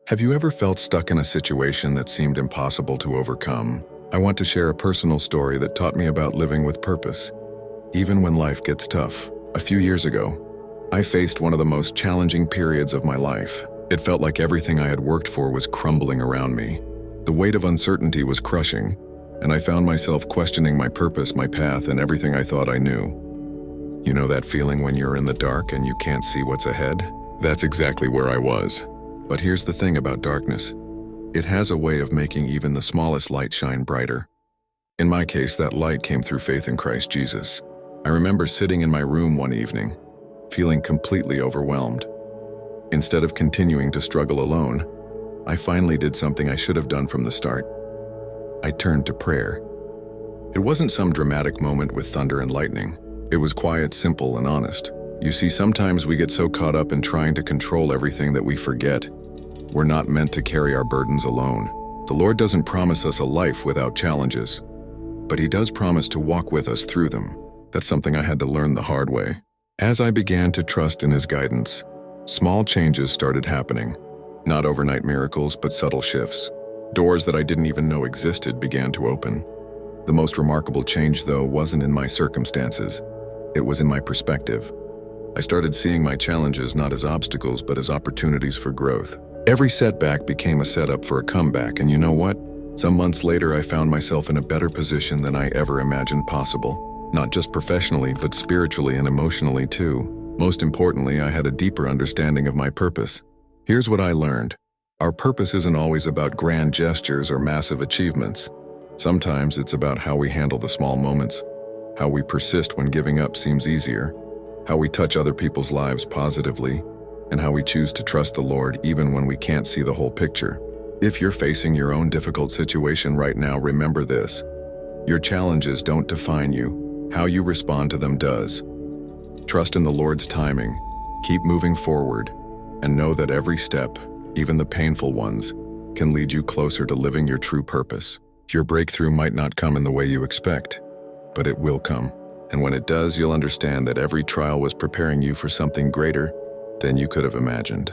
Have you ever felt stuck in a situation that seemed impossible to overcome? I want to share a personal story that taught me about living with purpose, even when life gets tough. A few years ago, I faced one of the most challenging periods of my life. It felt like everything I had worked for was crumbling around me. The weight of uncertainty was crushing, and I found myself questioning my purpose, my path, and everything I thought I knew. You know that feeling when you're in the dark and you can't see what's ahead? That's exactly where I was. But here's the thing about darkness. It has a way of making even the smallest light shine brighter. In my case, that light came through faith in Christ Jesus. I remember sitting in my room one evening, feeling completely overwhelmed. Instead of continuing to struggle alone, I finally did something I should have done from the start. I turned to prayer. It wasn't some dramatic moment with thunder and lightning. It was quiet, simple, and honest. You see, sometimes we get so caught up in trying to control everything that we forget we're not meant to carry our burdens alone. The Lord doesn't promise us a life without challenges, but He does promise to walk with us through them. That's something I had to learn the hard way. As I began to trust in His guidance, small changes started happening. Not overnight miracles, but subtle shifts. Doors that I didn't even know existed began to open. The most remarkable change, though, wasn't in my circumstances. It was in my perspective. I started seeing my challenges not as obstacles, but as opportunities for growth. Every setback became a setup for a comeback, and you know what? Some months later, I found myself in a better position than I ever imagined possible. Not just professionally, but spiritually and emotionally too. Most importantly, I had a deeper understanding of my purpose. Here's what I learned. Our purpose isn't always about grand gestures or massive achievements. Sometimes it's about how we handle the small moments, how we persist when giving up seems easier, how we touch other people's lives positively, and how we choose to trust the Lord even when we can't see the whole picture. If you're facing your own difficult situation right now, remember this. Your challenges don't define you. How you respond to them does. Trust in the Lord's timing, keep moving forward, and know that every step, even the painful ones, can lead you closer to living your true purpose. Your breakthrough might not come in the way you expect, but it will come. And when it does, you'll understand that every trial was preparing you for something greater than you could have imagined.